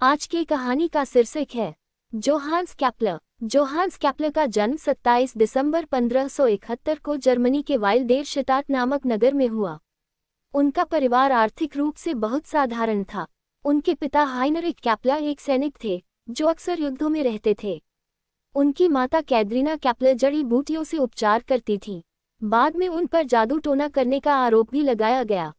आज की कहानी का शीर्षक है जोहान्स केपलर। जोहान्स केपलर का जन्म 27 दिसंबर 1571 को जर्मनी के वाइल्डेरशटाट नामक नगर में हुआ। उनका परिवार आर्थिक रूप से बहुत साधारण था। उनके पिता हाइनरिक केपलर एक सैनिक थे जो अक्सर युद्धों में रहते थे। उनकी माता कैथरीना केपलर जड़ी बूटियों से उपचार करती थी। बाद में उन पर जादू टोना करने का आरोप भी लगाया गया।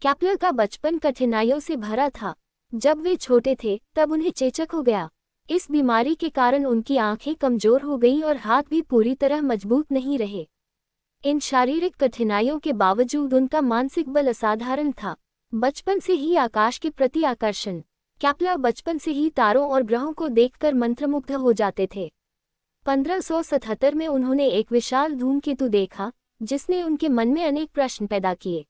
केपलर का बचपन कठिनाइयों से भरा था। जब वे छोटे थे तब उन्हें चेचक हो गया। इस बीमारी के कारण उनकी आंखें कमजोर हो गईं और हाथ भी पूरी तरह मजबूत नहीं रहे। इन शारीरिक कठिनाइयों के बावजूद उनका मानसिक बल असाधारण था। बचपन से ही आकाश के प्रति आकर्षण। केपलर बचपन से ही तारों और ग्रहों को देखकर मंत्रमुग्ध हो जाते थे। 1577 में उन्होंने एक विशाल धूमकेतु देखा जिसने उनके मन में अनेक प्रश्न पैदा किए।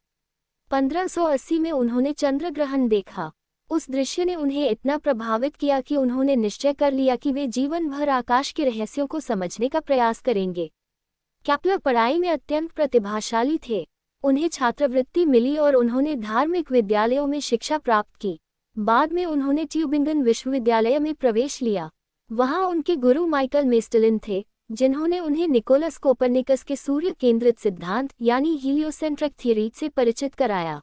1580 में उन्होंने चंद्र ग्रहण देखा। उस दृश्य ने उन्हें इतना प्रभावित किया कि उन्होंने निश्चय कर लिया कि वे जीवन भर आकाश के रहस्यों को समझने का प्रयास करेंगे। केपलर पढ़ाई में अत्यंत प्रतिभाशाली थे। उन्हें छात्रवृत्ति मिली और उन्होंने धार्मिक विद्यालयों में शिक्षा प्राप्त की। बाद में उन्होंने ट्यूबिंगन विश्वविद्यालय में प्रवेश लिया। वहां उनके गुरु माइकल मेस्टलिन थे जिन्होंने उन्हें निकोलस कोपरनिकस के सूर्य केंद्रित सिद्धांत यानी हीलियोसेंट्रिक थ्योरी से परिचित कराया।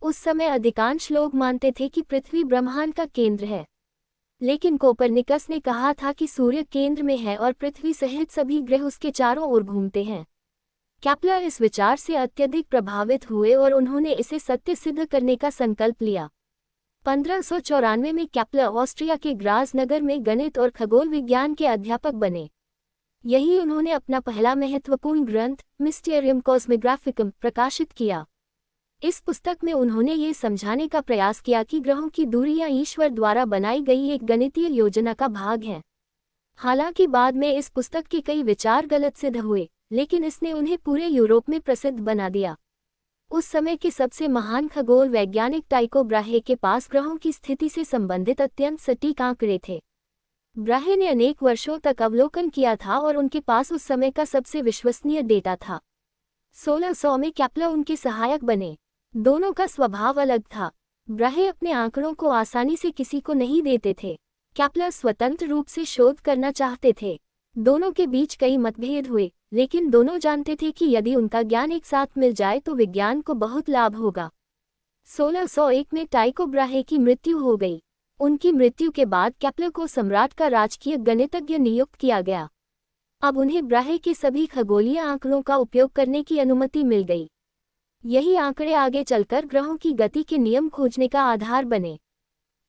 उस समय अधिकांश लोग मानते थे कि पृथ्वी ब्रह्मांड का केंद्र है, लेकिन कोपरनिकस ने कहा था कि सूर्य केंद्र में है और पृथ्वी सहित सभी ग्रह उसके चारों ओर घूमते हैं। केपलर इस विचार से अत्यधिक प्रभावित हुए और उन्होंने इसे सत्य सिद्ध करने का संकल्प लिया। 1594 में केपलर ऑस्ट्रिया के ग्राज नगर में गणित और खगोल विज्ञान के अध्यापक बने। यही उन्होंने अपना पहला महत्वपूर्ण ग्रंथ मिस्टेरियम कॉस्मोग्राफिकम प्रकाशित किया। इस पुस्तक में उन्होंने ये समझाने का प्रयास किया कि ग्रहों की दूरियां ईश्वर द्वारा बनाई गई एक गणितीय योजना का भाग हैं। हालांकि बाद में इस पुस्तक के कई विचार गलत सिद्ध हुए, लेकिन इसने उन्हें पूरे यूरोप में प्रसिद्ध बना दिया। उस समय के सबसे महान खगोल वैज्ञानिक टाइको ब्राहे के पास ग्रहों की स्थिति से संबंधित अत्यंत सटीक आंकड़े थे। ब्राहे ने अनेक वर्षों तक अवलोकन किया था और उनके पास उस समय का सबसे विश्वसनीय डेटा था। 1600 में केपलर उनके सहायक बने। दोनों का स्वभाव अलग था। ब्राहे अपने आंकड़ों को आसानी से किसी को नहीं देते थे। केपलर स्वतंत्र रूप से शोध करना चाहते थे। दोनों के बीच कई मतभेद हुए, लेकिन दोनों जानते थे कि यदि उनका ज्ञान एक साथ मिल जाए तो विज्ञान को बहुत लाभ होगा। 1601 में टाइको ब्राहे की मृत्यु हो गई। उनकी मृत्यु के बाद केपलर को सम्राट का राजकीय गणितज्ञ नियुक्त किया गया। अब उन्हें ब्राहे के सभी खगोलीय आंकड़ों का उपयोग करने की अनुमति मिल गई। यही आंकड़े आगे चलकर ग्रहों की गति के नियम खोजने का आधार बने।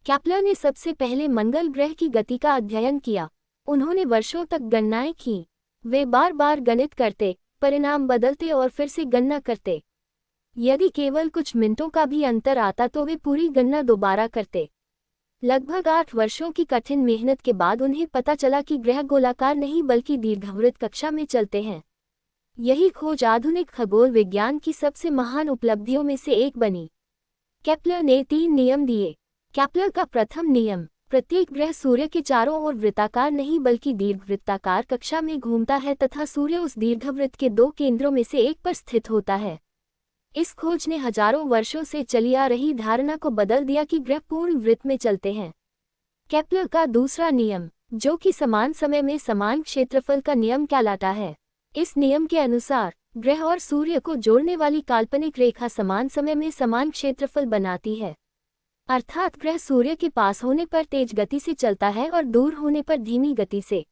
केपलर ने सबसे पहले मंगल ग्रह की गति का अध्ययन किया। उन्होंने वर्षों तक गणनाएं की। वे बार बार गणित करते, परिणाम बदलते और फिर से गणना करते। यदि केवल कुछ मिनटों का भी अंतर आता तो वे पूरी गणना दोबारा करते। लगभग 8 वर्षों की कठिन मेहनत के बाद उन्हें पता चला कि ग्रह गोलाकार नहीं बल्कि दीर्घवृत्त कक्षा में चलते हैं। यही खोज आधुनिक खगोल विज्ञान की सबसे महान उपलब्धियों में से एक बनी। केपलर ने 3 नियम दिए। केपलर का प्रथम नियम, प्रत्येक ग्रह सूर्य के चारों ओर वृत्ताकार नहीं बल्कि दीर्घवृत्ताकार कक्षा में घूमता है तथा सूर्य उस दीर्घवृत्त के 2 केंद्रों में से एक पर स्थित होता है। इस खोज ने हजारों वर्षों से चली आ रही धारणा को बदल दिया कि ग्रह पूर्ण वृत्त में चलते हैं। केपलर का दूसरा नियम, जो कि समान समय में समान क्षेत्रफल का नियम कहलाता है। इस नियम के अनुसार ग्रह और सूर्य को जोड़ने वाली काल्पनिक रेखा समान समय में समान क्षेत्रफल बनाती है। अर्थात ग्रह सूर्य के पास होने पर तेज गति से चलता है और दूर होने पर धीमी गति से।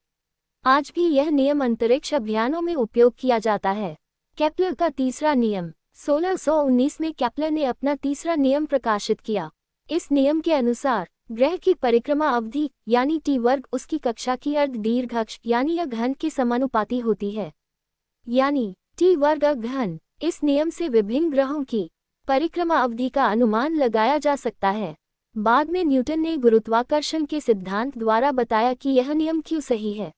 आज भी यह नियम अंतरिक्ष अभियानों में उपयोग किया जाता है। केपलर का तीसरा नियम, 1619 में केपलर ने अपना तीसरा नियम प्रकाशित किया। इस नियम के अनुसार ग्रह की परिक्रमा अवधि यानी टी वर्ग उसकी कक्षा की अर्ध दीर्घ अक्ष यानी या घन के समानुपाती होती है, यानी टी वर्ग घन। इस नियम से विभिन्न ग्रहों की परिक्रमा अवधि का अनुमान लगाया जा सकता है। बाद में न्यूटन ने गुरुत्वाकर्षण के सिद्धांत द्वारा बताया कि यह नियम क्यों सही है।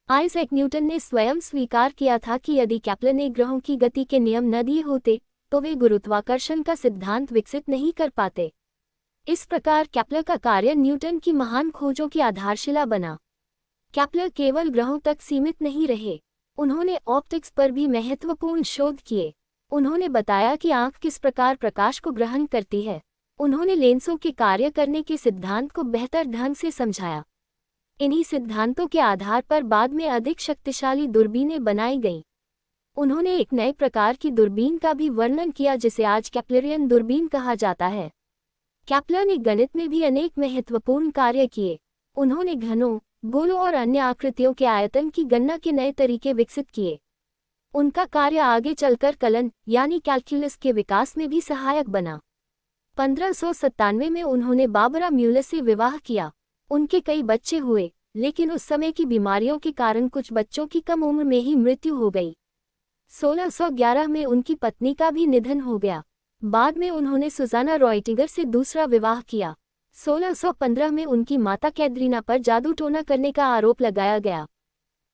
आइजैक न्यूटन ने स्वयं स्वीकार किया था कि यदि केपलर ने ग्रहों की गति के नियम न दिए होते तो वे गुरुत्वाकर्षण का सिद्धांत विकसित नहीं कर पाते। इस प्रकार केपलर का कार्य न्यूटन की महान खोजों की आधारशिला बना। केपलर केवल ग्रहों तक सीमित नहीं रहे, उन्होंने ऑप्टिक्स पर भी महत्वपूर्ण शोध किए। उन्होंने बताया कि आंख किस प्रकार प्रकाश को ग्रहण करती है। उन्होंने लेंसों के कार्य करने के सिद्धांत को बेहतर ढंग से समझाया। इन्हीं सिद्धांतों के आधार पर बाद में अधिक शक्तिशाली दूरबीनें बनाई गईं। उन्होंने एक नए प्रकार की दूरबीन का भी वर्णन किया जिसे आज कैप्लरियन दूरबीन कहा जाता है। कैप्लर ने गणित में भी अनेक महत्वपूर्ण कार्य किए। उन्होंने घनों, गोलों और अन्य आकृतियों के आयतन की गणना के नए तरीके विकसित किए। उनका कार्य आगे चलकर कलन यानी कैलकुलस के विकास में भी सहायक बना। 1597 में उन्होंने बारबरा म्यूलर से विवाह किया। उनके कई बच्चे हुए, लेकिन उस समय की बीमारियों के कारण कुछ बच्चों की कम उम्र में ही मृत्यु हो गई। 1611 में उनकी पत्नी का भी निधन हो गया। बाद में उन्होंने सुजाना रॉयटिगर से दूसरा विवाह किया। 1615 में उनकी माता कैथरीना पर जादू टोना करने का आरोप लगाया गया।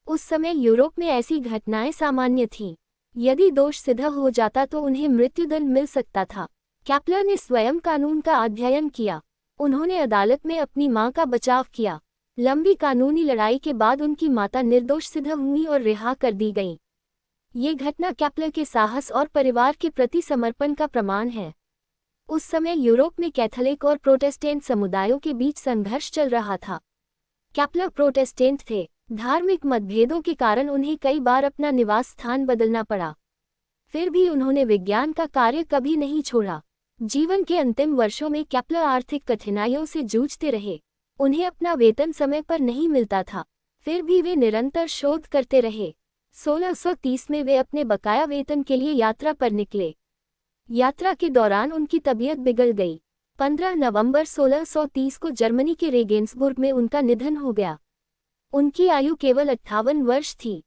उस समय यूरोप में ऐसी घटनाएं सामान्य थीं। यदि दोष सिद्ध हो जाता तो उन्हें मृत्युदंड मिल सकता था। कैप्लर ने स्वयं कानून का अध्ययन किया। उन्होंने अदालत में अपनी मां का बचाव किया। लंबी कानूनी लड़ाई के बाद उनकी माता निर्दोष सिद्ध हुई और रिहा कर दी गईं। ये घटना कैप्लर के साहस और परिवार के प्रति समर्पण का प्रमाण है। उस समय यूरोप में कैथोलिक और प्रोटेस्टेंट समुदायों के बीच संघर्ष चल रहा था। कैप्लर प्रोटेस्टेंट थे। धार्मिक मतभेदों के कारण उन्हें कई बार अपना निवास स्थान बदलना पड़ा। फिर भी उन्होंने विज्ञान का कार्य कभी नहीं छोड़ा। जीवन के अंतिम वर्षों में कैप्लर आर्थिक कठिनाइयों से जूझते रहे। उन्हें अपना वेतन समय पर नहीं मिलता था, फिर भी वे निरंतर शोध करते रहे। 1630 में वे अपने बकाया वेतन के लिए यात्रा पर निकले। यात्रा के दौरान उनकी तबीयत बिगड़ गई। 15 नवंबर 1630 को जर्मनी के रेगेंसबुर्ग में उनका निधन हो गया। उनकी आयु केवल 58 वर्ष थी।